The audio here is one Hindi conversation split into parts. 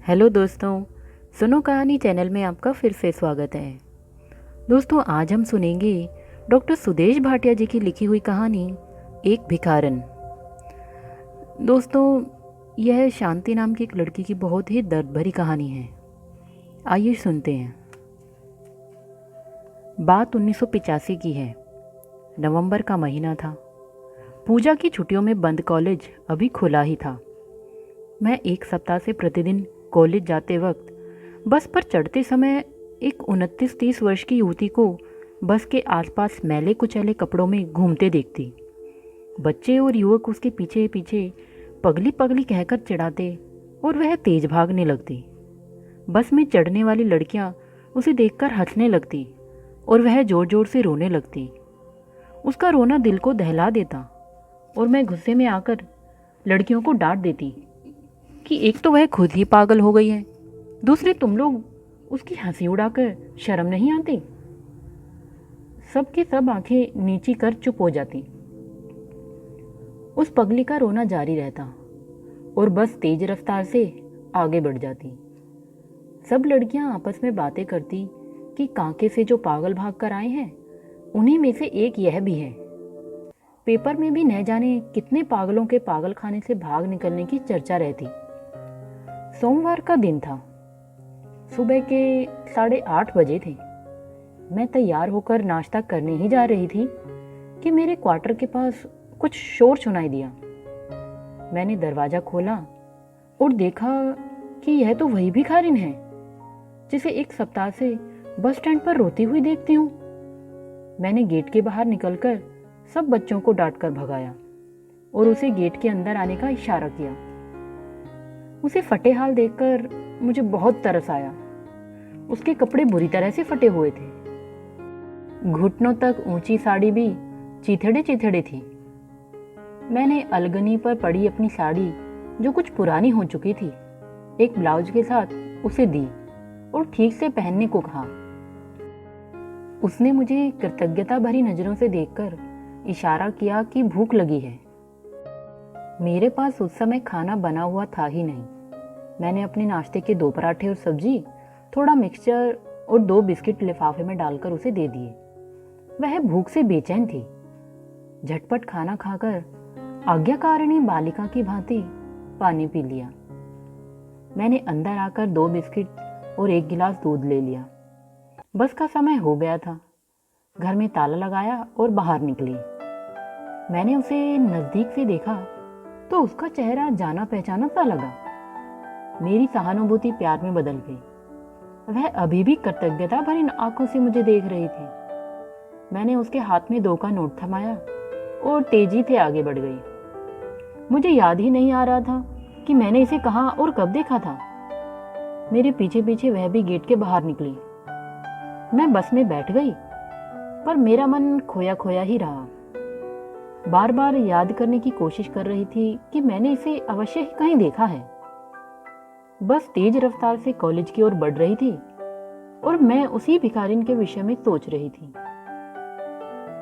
हेलो दोस्तों, सुनो कहानी चैनल में आपका फिर से स्वागत है। दोस्तों, आज हम सुनेंगे डॉक्टर सुदेश भाटिया जी की लिखी हुई कहानी एक भिखारन। दोस्तों, यह शांति नाम की एक लड़की की बहुत ही दर्द भरी कहानी है। आइए सुनते हैं। बात 1985 की है। नवंबर का महीना था। पूजा की छुट्टियों में बंद कॉलेज अभी खुला ही था। मैं एक सप्ताह से प्रतिदिन कॉलेज जाते वक्त बस पर चढ़ते समय एक 29-30 वर्ष की युवती को बस के आसपास मैले कुचैले कपड़ों में घूमते देखती। बच्चे और युवक उसके पीछे पीछे पगली पगली कहकर चिढ़ाते और वह तेज भागने लगती। बस में चढ़ने वाली लड़कियां उसे देखकर हंसने लगती और वह जोर जोर से रोने लगती। उसका रोना दिल को दहला देता और मैं गुस्से में आकर लड़कियों को डांट देती कि एक तो वह खुद ही पागल हो गई है, दूसरे तुम लोग उसकी हंसी उड़ाकर शर्म नहीं आती। सबके सब आंखें नीची कर चुप हो जाती। उस पगली का रोना जारी रहता और बस तेज रफ्तार से आगे बढ़ जाती। सब लड़कियां आपस में बातें करती कि कांके से जो पागल भाग कर आए हैं उन्हीं में से एक यह भी है। पेपर में भी न जाने कितने पागलों के पागल खाने से भाग निकलने की चर्चा रहती। सोमवार का दिन था। सुबह के 8:30 बजे थे। मैं तैयार होकर नाश्ता करने ही जा रही थी कि मेरे क्वार्टर के पास कुछ शोर सुनाई दिया। मैंने दरवाजा खोला और देखा कि यह तो वही भिखारिन है जिसे एक सप्ताह से बस स्टैंड पर रोती हुई देखती हूँ। मैंने गेट के बाहर निकलकर सब बच्चों को डांटकर भगाया और उसे गेट के अंदर आने का इशारा किया। उसे फटे हाल देखकर मुझे बहुत तरस आया। उसके कपड़े बुरी तरह से फटे हुए थे। घुटनों तक ऊंची साड़ी भी चिथड़े चिथड़े थी। मैंने अलगनी पर पड़ी अपनी साड़ी, जो कुछ पुरानी हो चुकी थी, एक ब्लाउज के साथ उसे दी और ठीक से पहनने को कहा। उसने मुझे कृतज्ञता भरी नजरों से देखकर इशारा किया कि भूख लगी है। मेरे पास उस समय खाना बना हुआ था ही नहीं। मैंने अपने नाश्ते के 2 पराठे और सब्जी, थोड़ा मिक्सचर और 2 बिस्किट लिफाफे में डालकर उसे दे दिए। वह भूख से बेचैन थी। झटपट खाना खाकर आज्ञाकारिणी बालिका की भांति पानी पी लिया। मैंने अंदर आकर 2 बिस्किट और 1 गिलास दूध ले लिया। बस का समय हो गया था। घर में ताला लगाया और बाहर निकली। मैंने उसे नजदीक से देखा तो उसका चेहरा जाना पहचाना सा लगा। मेरी सहानुभूति प्यार में बदल गई। वह अभी भी कृतज्ञता भरी आंखों से मुझे देख रही थी। मैंने उसके हाथ में 2 का नोट थमाया और तेजी से आगे बढ़ गई। मुझे याद ही नहीं आ रहा था कि मैंने इसे कहाँ और कब देखा था। मेरे पीछे पीछे वह भी गेट के बाहर निकली। मैं बस में बैठ गई, पर मेरा मन खोया खोया ही रहा। बार बार याद करने की कोशिश कर रही थी कि मैंने इसे अवश्य ही कहीं देखा है। बस तेज रफ्तार से कॉलेज की ओर बढ़ रही थी और मैं उसी भिखारिन के विषय में सोच रही थी।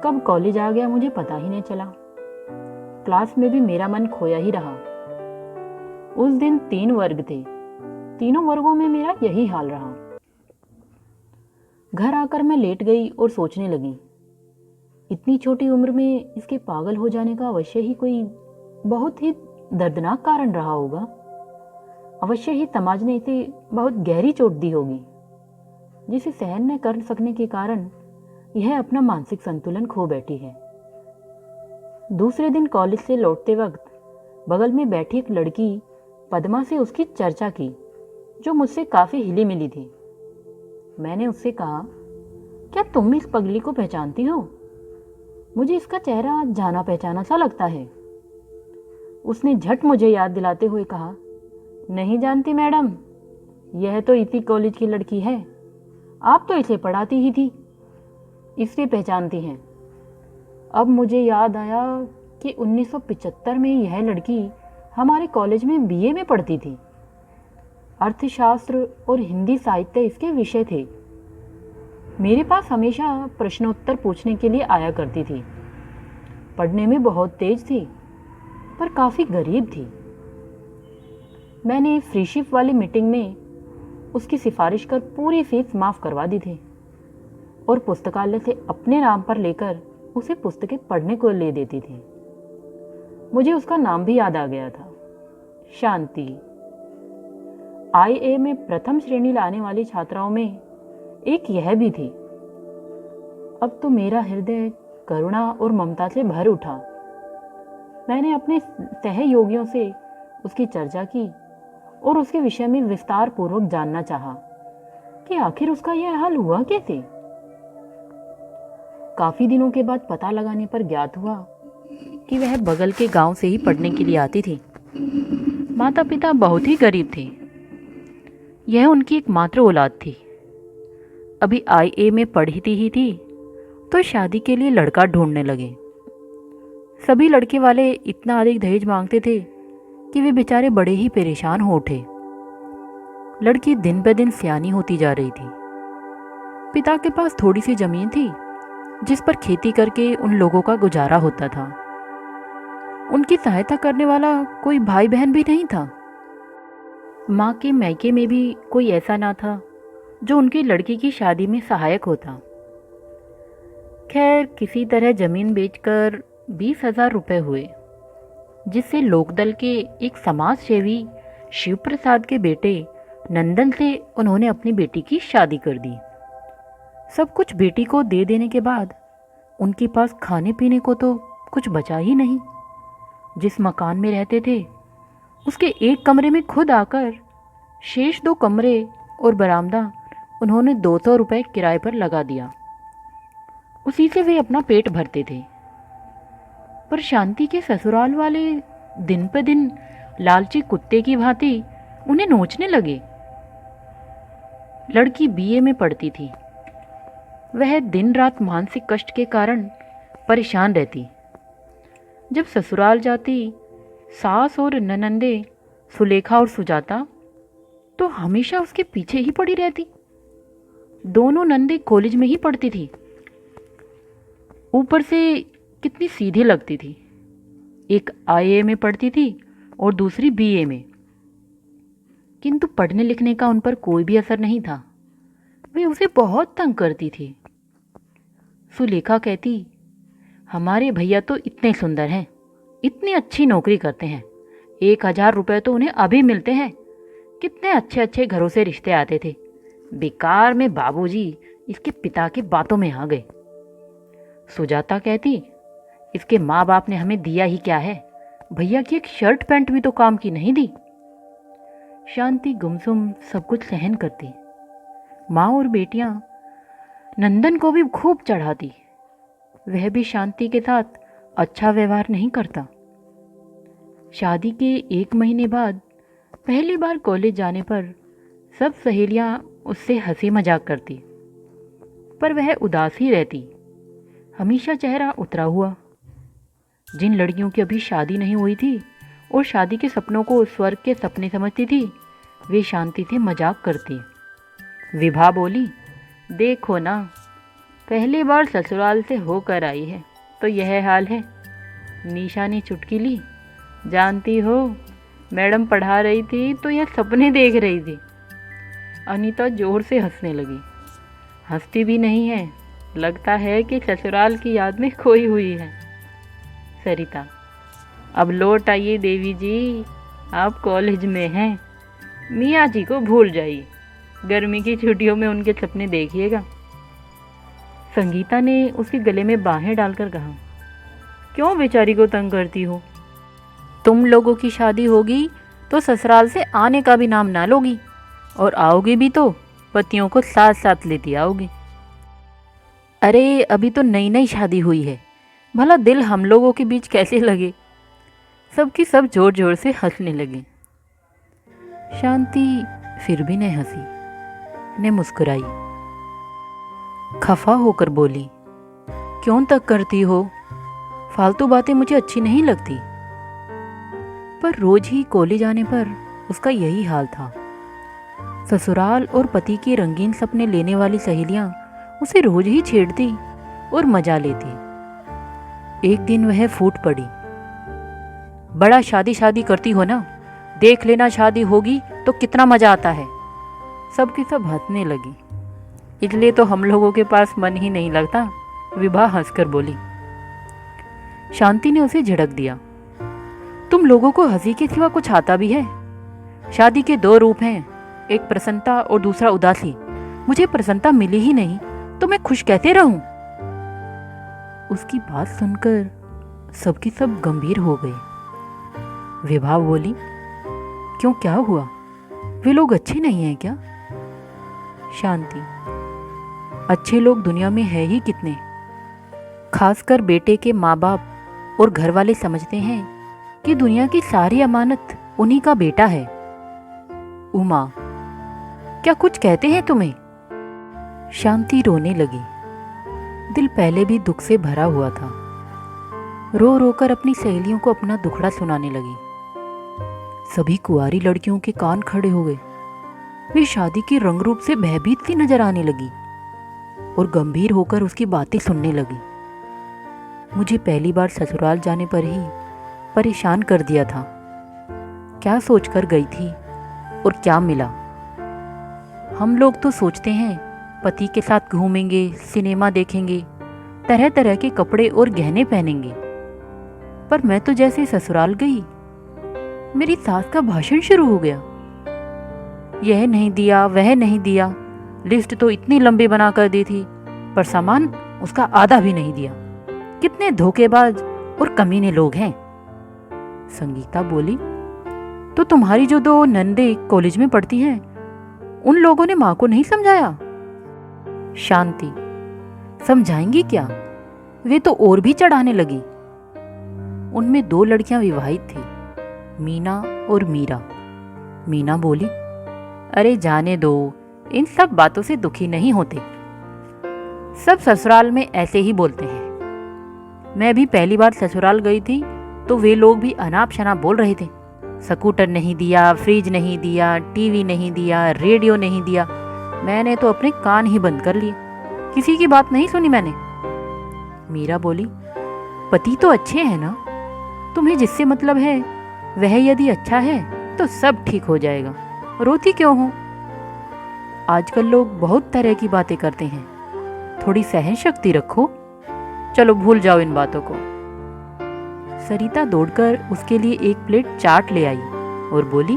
कब कॉलेज आ गया मुझे पता ही नहीं चला। क्लास में भी मेरा मन खोया ही रहा। उस दिन 3 वर्ग थे। तीनों वर्गों में मेरा यही हाल रहा। घर आकर मैं लेट गई और सोचने लगी, इतनी छोटी उम्र में इसके पागल हो जाने का अवश्य ही कोई बहुत ही दर्दनाक कारण रहा होगा। अवश्य ही समाज ने इसे बहुत गहरी चोट दी होगी, जिसे सहन न कर सकने के कारण यह अपना मानसिक संतुलन खो बैठी है। दूसरे दिन कॉलेज से लौटते वक्त बगल में बैठी एक लड़की पद्मा से उसकी चर्चा की, जो मुझसे काफी हिली मिली थी। मैंने उससे कहा, क्या तुम इस पगली को पहचानती हो? मुझे इसका चेहरा जाना पहचाना सा लगता है। उसने झट मुझे याद दिलाते हुए कहा, नहीं जानती मैडम, यह तो इसी कॉलेज की लड़की है। आप तो इसे पढ़ाती ही थी, इसलिए पहचानती हैं। अब मुझे याद आया कि 1975 में यह लड़की हमारे कॉलेज में बीए में पढ़ती थी। अर्थशास्त्र और हिंदी साहित्य इसके विषय थे। मेरे पास हमेशा प्रश्नोत्तर पूछने के लिए आया करती थी। पढ़ने में बहुत तेज थी, पर काफी गरीब थी। मैंने फ्री शिफ्ट वाली मीटिंग में उसकी सिफारिश कर पूरी फीस माफ़ करवा दी थी और पुस्तकालय से अपने नाम पर लेकर उसे पुस्तकें पढ़ने को ले देती थी। मुझे उसका नाम भी याद आ गया था, शांति। IA में प्रथम श्रेणी लाने वाली छात्राओं में एक यह भी थी। अब तो मेरा हृदय करुणा और ममता से भर उठा। मैंने अपने सहयोगियों से उसकी चर्चा की और उसके विषय में विस्तार पूर्वक जानना चाहा कि आखिर उसका यह हाल हुआ कैसे। काफी दिनों के बाद पता लगाने पर ज्ञात हुआ कि वह बगल के गांव से ही पढ़ने के लिए आती थी। माता पिता बहुत ही गरीब थे। यह उनकी एकमात्र औलाद थी। अभी IA में पढ़ती ही थी तो शादी के लिए लड़का ढूंढने लगे। सभी लड़के वाले इतना अधिक दहेज मांगते थे कि वे बेचारे बड़े ही परेशान हो उठे। लड़की दिन ब दिन सियानी होती जा रही थी। पिता के पास थोड़ी सी जमीन थी जिस पर खेती करके उन लोगों का गुजारा होता था। उनकी सहायता करने वाला कोई भाई बहन भी नहीं था। माँ के मायके में भी कोई ऐसा ना था जो उनकी लड़की की शादी में सहायक होता। खैर, किसी तरह जमीन बेचकर 20,000 रुपये हुए, जिससे लोकदल के एक समाज सेवी शिव प्रसाद के बेटे नंदन से उन्होंने अपनी बेटी की शादी कर दी। सब कुछ बेटी को दे देने के बाद उनके पास खाने पीने को तो कुछ बचा ही नहीं। जिस मकान में रहते थे उसके एक कमरे में खुद आकर शेष 2 कमरे और बरामदा उन्होंने 200 रुपये किराए पर लगा दिया। उसी से वे अपना पेट भरते थे। पर शांति के ससुराल वाले दिन पर दिन लालची कुत्ते की भांति उन्हें नोचने लगे। लड़की BA में पढ़ती थी। वह दिन रात मानसिक कष्ट के कारण परेशान रहती। जब ससुराल जाती, सास और ननंदे सुलेखा और सुजाता तो हमेशा उसके पीछे ही पड़ी रहती। दोनों नंदे कॉलेज में ही पढ़ती थी। ऊपर से कितनी सीधी लगती थी। एक IA में पढ़ती थी और दूसरी BA में। किंतु पढ़ने लिखने का उन पर कोई भी असर नहीं था। वे उसे बहुत तंग करती थी। सुलेखा कहती, हमारे भैया तो इतने सुंदर हैं, इतनी अच्छी नौकरी करते हैं, 1,000 रुपये तो उन्हें अभी मिलते हैं। कितने अच्छे अच्छे घरों से रिश्ते आते थे। बेकार में बाबूजी इसके पिता की बातों में आ गए। सुजाता कहती, इसके माँ बाप ने हमें दिया ही क्या है, भैया की एक शर्ट पैंट भी तो काम की नहीं दी। शांति गुमसुम सब कुछ सहन करती। माँ और बेटियां नंदन को भी खूब चढ़ाती। वह भी शांति के साथ अच्छा व्यवहार नहीं करता। शादी के 1 महीने बाद पहली बार कॉलेज जाने पर सब सहेलियां उससे हंसी मजाक करती, पर वह उदास ही रहती, हमेशा चेहरा उतरा हुआ। जिन लड़कियों की अभी शादी नहीं हुई थी और शादी के सपनों को स्वर्ग के सपने समझती थी, वे शांति से मजाक करती। विभा बोली, देखो ना, पहली बार ससुराल से होकर आई है तो यह हाल है। निशा ने चुटकी ली, जानती हो, मैडम पढ़ा रही थी तो यह सपने देख रही थी। अनीता जोर से हंसने लगी। हंसती भी नहीं है, लगता है कि ससुराल की याद में खोई हुई है। सरिता, अब लौट आइए देवी जी, आप कॉलेज में हैं। मियाँ जी को भूल जाइए, गर्मी की छुट्टियों में उनके सपने देखिएगा। संगीता ने उसके गले में बाहें डालकर कहा, क्यों बेचारी को तंग करती हो? तुम लोगों की शादी होगी तो ससुराल से आने का भी नाम ना लोगी, और आओगी भी तो पतियों को साथ साथ लेती आओगी। अरे अभी तो नई नई शादी हुई है, भला दिल हम लोगों के बीच कैसे लगे। सबकी सब जोर जोर से हंसने लगे। शांति फिर भी नहीं हंसी, ने मुस्कुराई। खफा होकर बोली, क्यों तक करती हो? फालतू बातें मुझे अच्छी नहीं लगती। पर रोज ही कॉलेज आने पर उसका यही हाल था। ससुराल और पति के रंगीन सपने लेने वाली सहेलियां उसे रोज ही छेड़ती और मजा लेती। एक दिन वह फूट पड़ी, बड़ा शादी शादी करती हो ना, देख लेना, शादी होगी तो कितना मजा आता है। सबकी सब हंसने लगी। इसलिए तो हम लोगों के पास मन ही नहीं लगता, विभा हंसकर बोली। शांति ने उसे झिड़क दिया। तुम लोगों को हंसी के सिवा कुछ आता भी है? शादी के दो रूप हैं, एक प्रसन्नता और दूसरा उदासी। मुझे प्रसन्नता मिली ही नहीं तो मैं खुश कैसे रहूं? उसकी बात सुनकर सबकी सब गंभीर हो गए। विभा बोली, क्यों, क्या हुआ? वे लोग अच्छे नहीं हैं क्या? शांति, अच्छे लोग दुनिया में है ही कितने। खासकर बेटे के माँ बाप और घर वाले समझते हैं कि दुनिया की सारी अमानत उन्हीं का बेटा है। उमा, क्या कुछ कहते हैं तुम्हें? शांति रोने लगी। दिल पहले भी दुख से भरा हुआ था। रो रोकर अपनी सहेलियों को अपना दुखड़ा सुनाने लगी। सभी कुंवारी लड़कियों के कान खड़े हो गए। वे शादी के रंग रूप से भयभीत सी नजर आने लगी और गंभीर होकर उसकी बातें सुनने लगी। मुझे पहली बार ससुराल जाने पर ही परेशान कर दिया था। क्या सोचकर गई थी और क्या मिला? हम लोग तो सोचते हैं पति के साथ घूमेंगे, सिनेमा देखेंगे, तरह तरह के कपड़े और गहने पहनेंगे। पर मैं तो जैसे ससुराल गई, मेरी सास का भाषण शुरू हो गया। यह नहीं दिया, वह नहीं दिया, लिस्ट तो इतनी लंबी बना कर दी थी, पर सामान उसका आधा भी नहीं दिया। कितने धोखेबाज और कमीने लोग हैं। संगीता बोली, तो तुम्हारी जो दो नंदे कॉलेज में पढ़ती हैं, उन लोगों ने माँ को नहीं समझाया? शांति, समझाएंगी क्या, वे तो और भी चढ़ाने लगी। उनमें दो लड़कियां विवाहित थी, मीना और मीरा। मीना बोली, अरे जाने दो, इन सब बातों से दुखी नहीं होते। सब ससुराल में ऐसे ही बोलते हैं। मैं भी पहली बार ससुराल गई थी तो वे लोग भी अनाप शनाप बोल रहे थे। स्कूटर नहीं दिया, फ्रिज नहीं दिया, टीवी नहीं दिया, रेडियो नहीं दिया। मैंने तो अपने कान ही बंद कर लिए, किसी की बात नहीं सुनी मैंने। मीरा बोली, पति तो अच्छे हैं ना, तुम्हें जिससे मतलब है वह यदि अच्छा है तो सब ठीक हो जाएगा, रोती क्यों हो? आजकल लोग बहुत तरह की बातें करते हैं, थोड़ी सहन शक्ति रखो। चलो भूल जाओ इन बातों को। सरिता दौड़कर उसके लिए एक प्लेट चाट ले आई और बोली,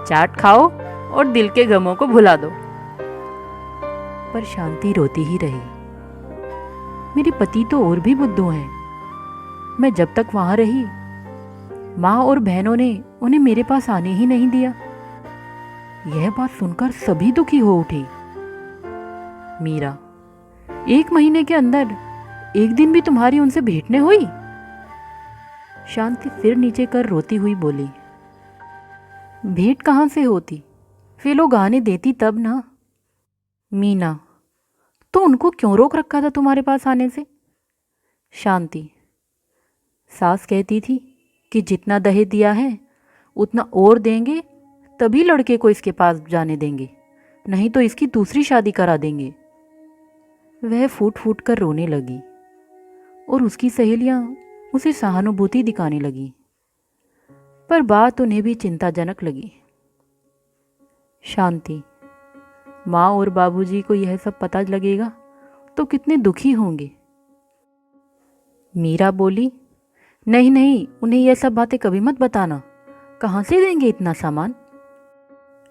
चाट खाओ और दिल के गमों को भुला दो। पर शांति रोती ही रही। मेरे पति तो और भी बुद्धू हैं। मैं जब तक वहां रही, माँ और बहनों ने उन्हें मेरे पास आने ही नहीं दिया। यह बात सुनकर सभी दुखी हो उठी। मीरा, 1 महीने के अंदर एक दिन भी तुम्हारी उनसे भेंट न हुई? शांति सिर नीचे कर रोती हुई बोली, भेंट कहाँ से होती, वे लोग आने देती तब ना। मीना, तो उनको क्यों रोक रखा था तुम्हारे पास आने से? शांति, सास कहती थी कि जितना दहेज दिया है उतना और देंगे, तभी लड़के को इसके पास जाने देंगे, नहीं तो इसकी दूसरी शादी करा देंगे। वह फूट फूट कर रोने लगी और उसकी सहेलियां उसे सहानुभूति दिखाने लगी, पर बात उन्हें भी चिंताजनक लगी। शांति, माँ और बाबूजी को यह सब पता लगेगा तो कितने दुखी होंगे। मीरा बोली, नहीं नहीं, उन्हें यह सब बातें कभी मत बताना, कहाँ से देंगे इतना सामान?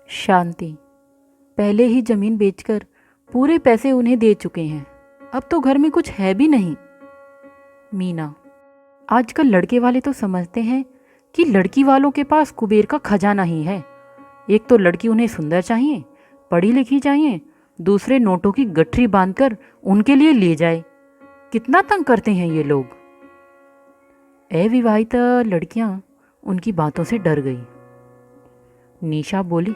शांति, पहले ही जमीन बेचकर पूरे पैसे उन्हें दे चुके हैं, अब तो घर में कुछ है भी नहीं। मीना, आजकल लड़के वाले तो समझते हैं कि लड़की वालों के पास कुबेर का खजाना ही है। एक तो लड़की उन्हें सुंदर चाहिए, पढ़ी लिखी चाहिए, दूसरे नोटों की गठरी बांधकर उनके लिए ले जाए। कितना तंग करते हैं ये लोग। अविवाहित लड़कियां उनकी बातों से डर गई। निशा बोली,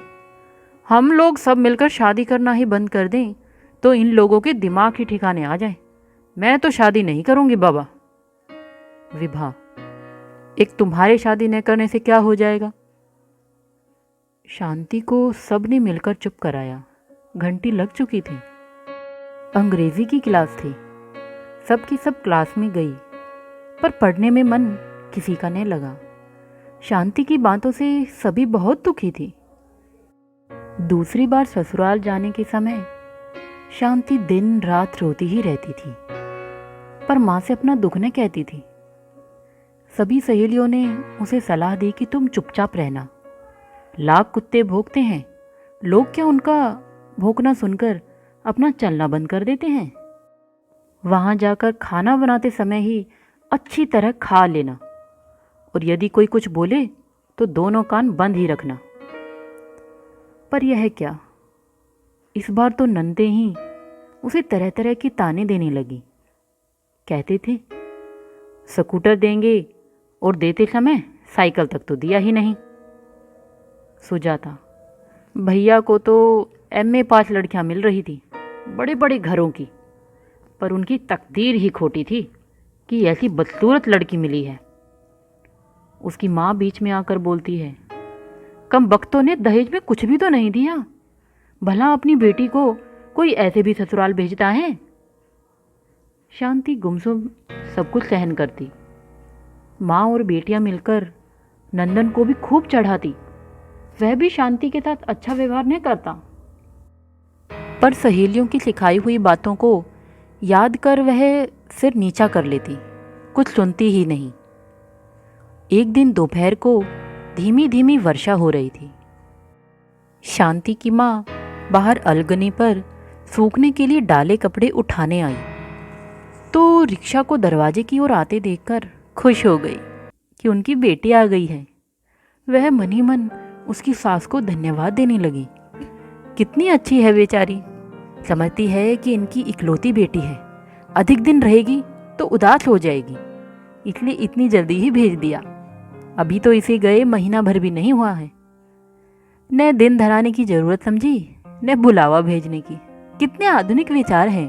हम लोग सब मिलकर शादी करना ही बंद कर दें तो इन लोगों के दिमाग ही ठिकाने आ जाए। मैं तो शादी नहीं करूंगी बाबा। विभा, एक तुम्हारे शादी न करने से क्या हो जाएगा? शांति को सबने मिलकर चुप कराया। घंटी लग चुकी थी। अंग्रेजी की क्लास थी। सबकी सब क्लास में गई, पर पढ़ने में मन किसी का नहीं लगा। शांति की बातों से सभी बहुत दुखी थी। दूसरी बार ससुराल जाने के समय शांति दिन रात रोती ही रहती थी, पर माँ से अपना दुख न कहती थी। सभी सहेलियों ने उसे सलाह दी कि तुम चुपचाप रहना, लाख कुत्ते भौंकते हैं, लोग क्या उनका भौंकना सुनकर अपना चलना बंद कर देते हैं। वहाँ जाकर खाना बनाते समय ही अच्छी तरह खा लेना, और यदि कोई कुछ बोले तो दोनों कान बंद ही रखना। पर यह क्या, इस बार तो नंदे ही उसे तरह तरह की ताने देने लगी। कहते थे स्कूटर देंगे और देते समय साइकिल तक तो दिया ही नहीं। सुजाता, भैया को तो एमए पास लड़कियां मिल रही थी, बड़े बड़े घरों की, पर उनकी तकदीर ही खोटी थी कि ऐसी बदसूरत लड़की मिली है। उसकी माँ बीच में आकर बोलती है, कम वक्तों ने दहेज में कुछ भी तो नहीं दिया, भला अपनी बेटी को कोई ऐसे भी ससुराल भेजता है। शांति गुमसुम सब कुछ सहन करती। माँ और बेटियां मिलकर नंदन को भी खूब चढ़ाती, वह भी शांति के साथ अच्छा व्यवहार नहीं करता। पर सहेलियों की सिखाई हुई बातों को याद कर वह सिर नीचा कर लेती, कुछ सुनती ही नहीं। एक दिन दोपहर को धीमी धीमी वर्षा हो रही थी। शांति की माँ बाहर अलगनी पर सूखने के लिए डाले कपड़े उठाने आई, तो रिक्शा को दरवाजे की ओर आते देखकर खुश हो गई कि उनकी बेटी आ गई है। वह मन ही मन उसकी सास को धन्यवाद देने लगी। कितनी अच्छी है बेचारी, समझती है कि इनकी इकलौती बेटी है, अधिक दिन रहेगी तो उदास हो जाएगी, इसलिए इतनी जल्दी ही भेज दिया। अभी तो इसे गए महीना भर भी नहीं हुआ है। न दिन धराने की जरूरत समझी, न बुलावा भेजने की। कितने आधुनिक विचार हैं।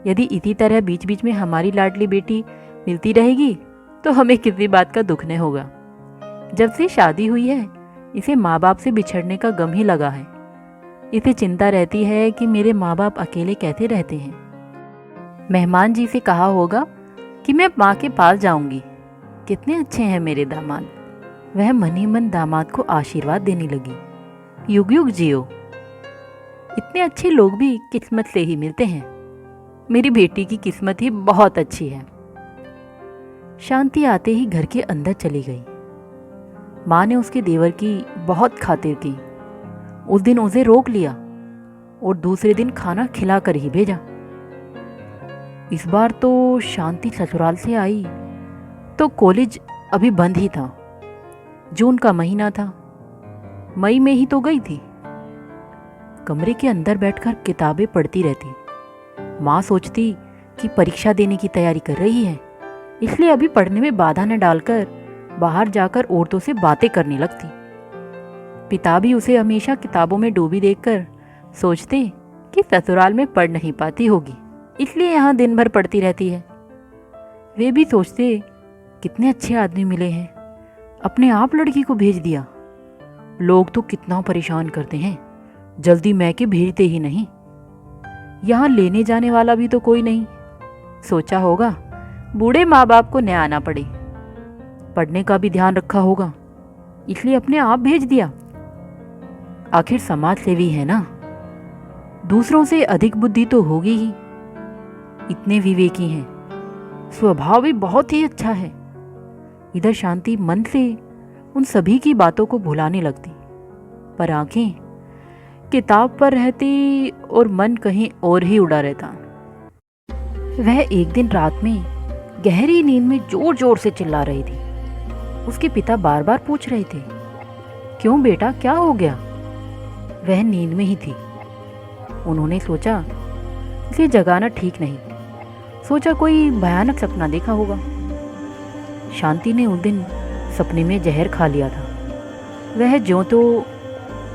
यदि इसी तरह बीच बीच में हमारी लाडली बेटी मिलती रहेगी तो हमें किसी बात का दुख न होगा। जब से शादी हुई है इसे माँ बाप से बिछड़ने का गम ही लगा है। इसे चिंता रहती है कि मेरे माँ बाप अकेले कैसे रहते हैं। मेहमान जी से कहा होगा कि मैं माँ के पास जाऊंगी। कितने अच्छे हैं मेरे दामाद। वह मन ही मन दामाद को आशीर्वाद देने लगी। युग युग जियो। इतने अच्छे लोग भी किस्मत से ही मिलते हैं। मेरी बेटी की किस्मत ही बहुत अच्छी है। शांति आते ही घर के अंदर चली गई। माँ ने उसके देवर की बहुत खातिर की। उस दिन उसे रोक लिया और दूसरे दिन खाना खिलाकर ही भेजा। इस बार तो शांति ससुराल से आई तो कॉलेज अभी बंद ही था। जून का महीना था, मई में ही तो गई थी। कमरे के अंदर बैठकर किताबें पढ़ती रहती। माँ सोचती कि परीक्षा देने की तैयारी कर रही है, इसलिए अभी पढ़ने में बाधा न डालकर बाहर जाकर औरतों से बातें करने लगती। पिता भी उसे हमेशा किताबों में डूबी देखकर सोचते कि ससुराल में पढ़ नहीं पाती होगी, इसलिए यहाँ दिन भर पढ़ती रहती है। वे भी सोचते कितने अच्छे आदमी मिले हैं, अपने आप लड़की को भेज दिया। लोग तो कितना परेशान करते हैं, जल्दी मैके भेजते ही नहीं। यहाँ लेने जाने वाला भी तो कोई नहीं। सोचा होगा बूढ़े माँ बाप को न आना पड़े, पढ़ने का भी ध्यान रखा होगा, इसलिए अपने आप भेज दिया। आखिर समाज सेवी है ना, दूसरों से अधिक बुद्धि तो होगी ही। इतने विवेकी हैं, स्वभाव भी बहुत ही अच्छा है। इधर शांति मन से उन सभी की बातों को भुलाने लगती, पर आंखें किताब पर रहती और मन कहीं और ही उड़ा रहता। वह एक दिन रात में गहरी नींद में जोर जोर से चिल्ला रही थी। उसके पिता बार बार पूछ रहे थे, क्यों बेटा, क्या हो गया? वह नींद में ही थी। उन्होंने सोचा इसे जगाना ठीक नहीं, सोचा कोई भयानक सपना देखा होगा। शांति ने उस दिन सपने में जहर खा लिया था। वह ज्यों तो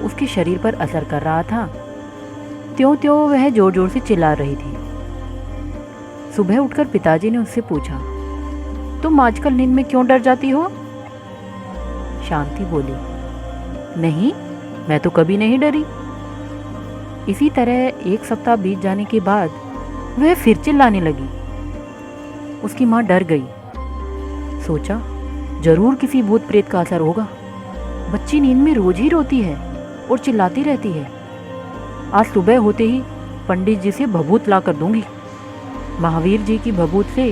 उसके शरीर पर असर कर रहा था, त्यों त्यों वह जोर जोर से चिल्ला रही थी। सुबह उठकर पिताजी ने उससे पूछा, तुम आजकल नींद में क्यों डर जाती हो? शांति बोली, नहीं, मैं तो कभी नहीं डरी। इसी तरह एक सप्ताह बीत जाने के बाद वह फिर चिल्लाने लगी। उसकी माँ डर गई। सोचा जरूर किसी भूत प्रेत का असर होगा। बच्ची नींद में रोज ही रोती है और चिल्लाती रहती है। आज सुबह होते ही पंडित जी से भभूत ला कर दूंगी। महावीर जी की भभूत से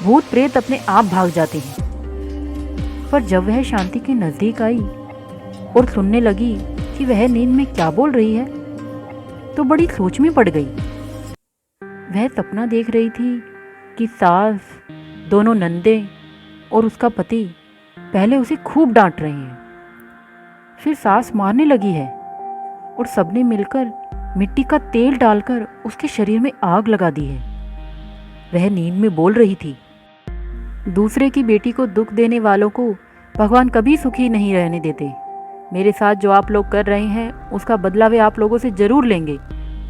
भूत प्रेत अपने आप भाग जाते हैं। पर जब वह शांति के नजदीक आई और सुनने लगी कि वह नींद में क्या बोल रही है, तो बड़ी सोच में पड़ गई। वह सपना देख रही थी कि सास, दोनों नंदे और उसका पति पहले उसे खूब डांट रहे हैं, फिर सास मारने लगी है और सबने मिलकर मिट्टी का तेल डालकर उसके शरीर में आग लगा दी है। वह नींद में बोल रही थी, दूसरे की बेटी को दुख देने वालों को भगवान कभी सुखी नहीं रहने देते। मेरे साथ जो आप लोग कर रहे हैं उसका बदला वे आप लोगों से जरूर लेंगे।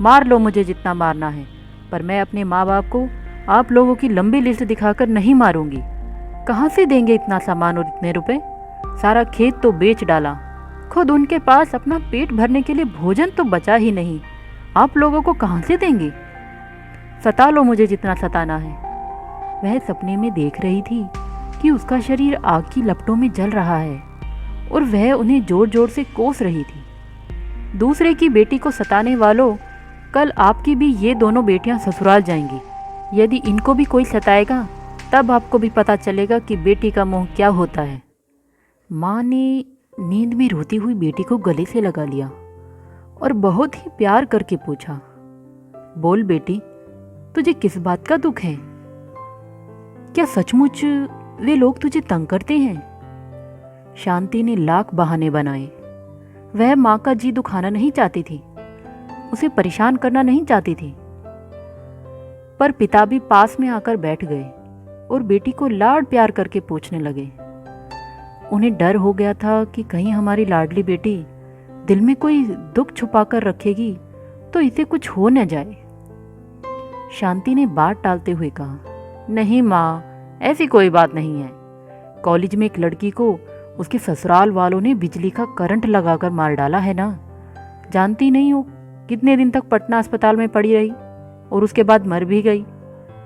मार लो मुझे जितना मारना है, पर मैं अपने माँ बाप को आप लोगों की लंबी लिस्ट दिखाकर नहीं मारूंगी। कहाँ से देंगे इतना सामान और इतने रुपए? सारा खेत तो बेच डाला, खुद उनके पास अपना पेट भरने के लिए भोजन तो बचा ही नहीं। आप लोगों को कहाँ से देंगे? सता लो मुझे जितना सताना है। वह सपने में देख रही थी कि उसका शरीर आग की लपटों में जल रहा है और वह उन्हें जोर जोर से कोस रही थी। दूसरे की बेटी को सताने वालों, कल आपकी भी ये दोनों बेटियां ससुराल जाएंगी। यदि इनको भी कोई सताएगा तब आपको भी पता चलेगा कि बेटी का मोह क्या होता है। माँ ने नींद में रोती हुई बेटी को गले से लगा लिया और बहुत ही प्यार करके पूछा, बोल बेटी, तुझे किस बात का दुख है? क्या सचमुच वे लोग तुझे तंग करते हैं? शांति ने लाख बहाने बनाए। वह माँ का जी दुखाना नहीं चाहती थी, उसे परेशान करना नहीं चाहती थी। पर पिता भी पास में आकर बैठ गए और बेटी को लाड प्यार करके पूछने लगे। उन्हें डर हो गया था कि कहीं हमारी लाडली बेटी दिल में कोई दुख छुपा कर रखेगी तो इसे कुछ हो न जाए। शांति ने बात टालते हुए कहा, नहीं माँ, ऐसी कोई बात नहीं है। कॉलेज में एक लड़की को उसके ससुराल वालों ने बिजली का करंट लगाकर मार डाला है ना। जानती नहीं हो कितने दिन तक पटना अस्पताल में पड़ी रही और उसके बाद मर भी गई।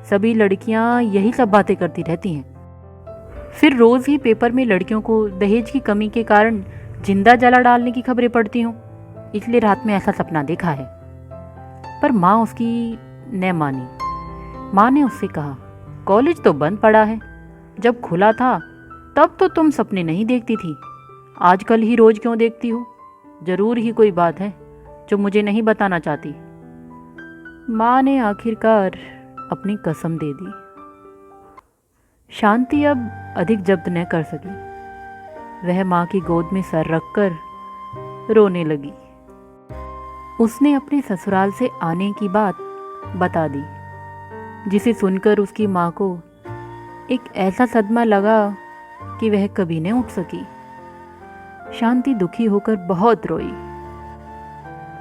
सभी लड़कियां यही सब बातें करती रहती हैं। फिर रोज ही पेपर में लड़कियों को दहेज की कमी के कारण जिंदा जला डालने की खबरें पढ़ती हूँ, इसलिए रात में ऐसा सपना देखा है। पर माँ उसकी न मानी। माँ ने उससे कहा, कॉलेज तो बंद पड़ा है, जब खुला था तब तो तुम सपने नहीं देखती थी, आजकल ही रोज क्यों देखती हो? जरूर ही कोई बात है जो मुझे नहीं बताना चाहती। माँ ने आखिरकार अपनी कसम दे दी। शांति अब अधिक जब्त न कर सकी। वह माँ की गोद में सर रखकर रोने लगी। उसने अपने ससुराल से आने की बात बता दी, जिसे सुनकर उसकी माँ को एक ऐसा सदमा लगा कि वह कभी न उठ सकी। शांति दुखी होकर बहुत रोई।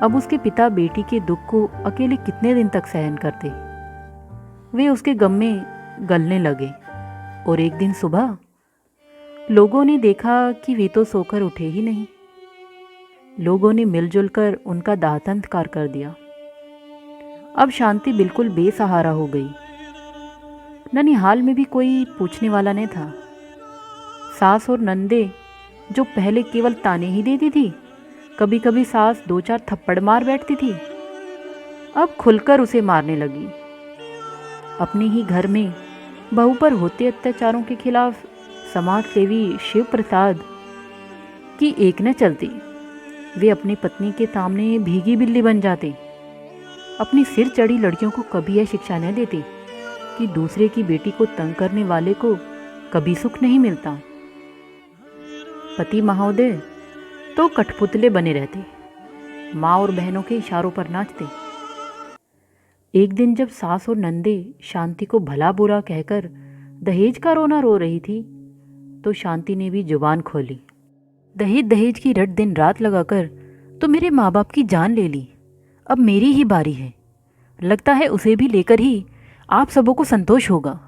अब उसके पिता बेटी के दुख को अकेले कितने दिन तक सहन करते? वे उसके गम में गलने लगे और एक दिन सुबह लोगों ने देखा कि वे तो सोकर उठे ही नहीं। लोगों ने मिलजुल कर उनका दाह संस्कार कर दिया। अब शांति बिल्कुल बेसहारा हो गई। ननिहाल में भी कोई पूछने वाला नहीं था। सास और नंदे, जो पहले केवल ताने ही देती थी, कभी कभी सास 2-4 थप्पड़ मार बैठती थी, अब खुलकर उसे मारने लगी। अपने ही घर में बहू पर होते अत्याचारों के खिलाफ समाज सेवी शिव प्रसाद की एक न चलती। वे अपनी पत्नी के सामने भीगी बिल्ली बन जाते। अपनी सिर चढ़ी लड़कियों को कभी यह शिक्षा न देती कि दूसरे की बेटी को तंग करने वाले को कभी सुख नहीं मिलता। पति महोदय तो कठपुतले बने रहते, माँ और बहनों के इशारों पर नाचते। एक दिन जब सास और नंदे शांति को भला बुरा कहकर दहेज का रोना रो रही थी, तो शांति ने भी जुबान खोली। दहेज दहेज की रट दिन रात लगाकर तो मेरे माँ बाप की जान ले ली। अब मेरी ही बारी है। लगता है उसे भी लेकर ही आप सबों को संतोष होगा।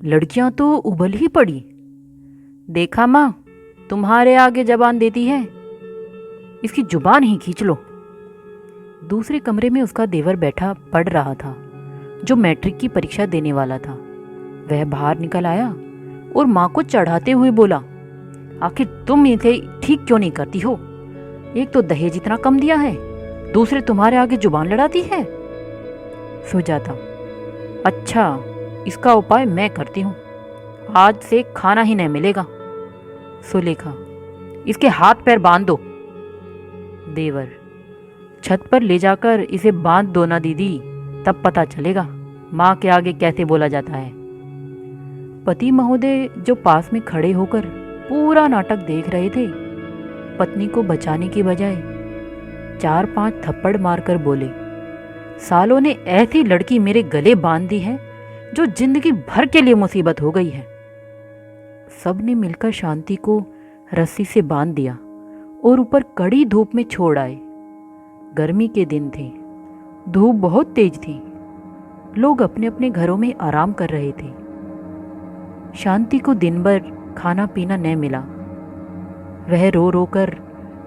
लड़कियां तो उबल ही पड़ी। देखा माँ, तुम्हारे आगे जबान देती है, इसकी जुबान ही खींच लो। दूसरे कमरे में उसका देवर बैठा पढ़ रहा था, जो मैट्रिक की परीक्षा देने वाला था। वह बाहर निकल आया और माँ को चढ़ाते हुए बोला, आखिर तुम इसे ठीक क्यों नहीं करती हो? एक तो दहेज इतना कम दिया है, दूसरे तुम्हारे आगे जुबान लड़ाती है। सुजाता, अच्छा, इसका उपाय मैं करती हूँ, आज से खाना ही नहीं मिलेगा। सुलेखा, इसके हाथ पैर बांध दो। देवर, छत पर ले जाकर इसे बांध दो ना दीदी, तब पता चलेगा माँ के आगे कैसे बोला जाता है। पति महोदय जो पास में खड़े होकर पूरा नाटक देख रहे थे, पत्नी को बचाने की बजाय 4-5 थप्पड़ मारकर बोले, सालों ने ऐसी लड़की मेरे गले बांध दी है जो जिंदगी भर के लिए मुसीबत हो गई है। सबने मिलकर शांति को रस्सी से बांध दिया और ऊपर कड़ी धूप में छोड़ आए। गर्मी के दिन थे, धूप बहुत तेज थी, लोग अपने अपने घरों में आराम कर रहे थे। शांति को दिन भर खाना पीना न मिला, वह रो रो कर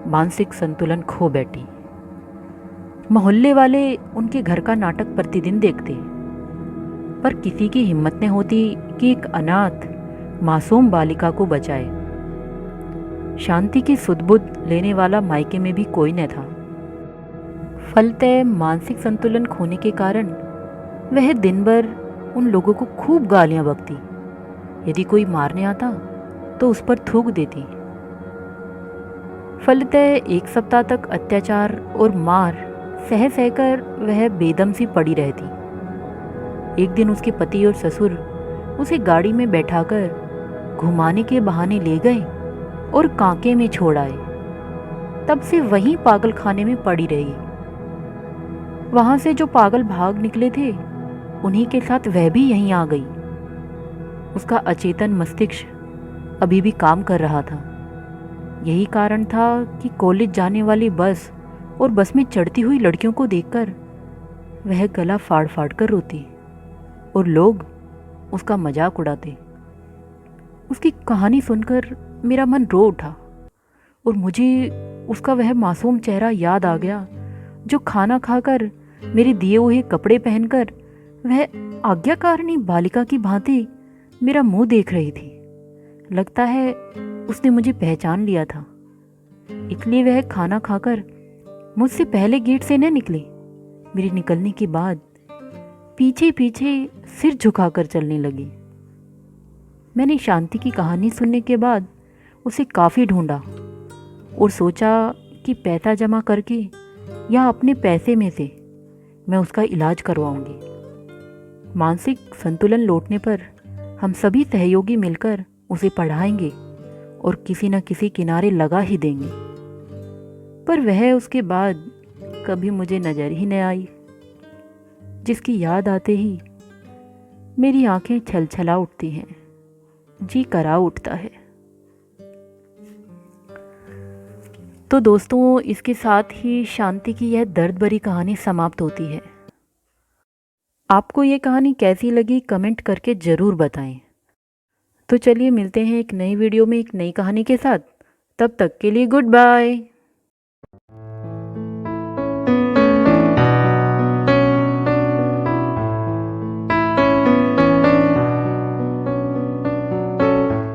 मानसिक संतुलन खो बैठी। मोहल्ले वाले उनके घर का नाटक प्रतिदिन देखते, पर किसी की हिम्मत न होती कि एक अनाथ मासूम बालिका को बचाए। शांति की सुध-बुध लेने वाला मायके में भी कोई न था। फलतः मानसिक संतुलन खोने के कारण वह दिन भर उन लोगों को खूब गालियां बकती। यदि कोई मारने आता तो उस पर थूक देती। फलतः 1 सप्ताह तक अत्याचार और मार सह सहकर वह बेदम सी पड़ी रहती। एक दिन उसके पति और ससुर उसे गाड़ी में बैठाकर घुमाने के बहाने ले गए और कांके में छोड़ आए। तब से वहीं पागल खाने में पड़ी रही। वहां से जो पागल भाग निकले थे, उन्हीं के साथ वह भी यहीं आ गई। उसका अचेतन मस्तिष्क अभी भी काम कर रहा था। यही कारण था कि कॉलेज जाने वाली बस और बस में चढ़ती हुई लड़कियों को देखकर वह गला फाड़ फाड़ कर रोती और लोग उसका मजाक उड़ाते। उसकी कहानी सुनकर मेरा मन रो उठा और मुझे उसका वह मासूम चेहरा याद आ गया जो खाना खाकर मेरे दिए हुए कपड़े पहनकर वह आज्ञाकारिणी बालिका की भांति मेरा मुंह देख रही थी। लगता है उसने मुझे पहचान लिया था, इसलिए वह खाना खाकर मुझसे पहले गेट से न निकली। मेरे निकलने के बाद पीछे पीछे सिर झुकाकर चलने लगी। मैंने शांति की कहानी सुनने के बाद उसे काफ़ी ढूंढा और सोचा कि पैसा जमा करके या अपने पैसे में से मैं उसका इलाज करवाऊंगी। मानसिक संतुलन लौटने पर हम सभी सहयोगी मिलकर उसे पढ़ाएंगे और किसी न किसी किनारे लगा ही देंगे। पर वह उसके बाद कभी मुझे नज़र ही न आई, जिसकी याद आते ही मेरी आंखें छलछला उठती हैं, जी करा उठता है। तो दोस्तों, इसके साथ ही शांति की यह दर्द भरी कहानी समाप्त होती है। आपको ये कहानी कैसी लगी कमेंट करके ज़रूर बताएं। तो चलिए मिलते हैं एक नई वीडियो में एक नई कहानी के साथ। तब तक के लिए गुड बाय।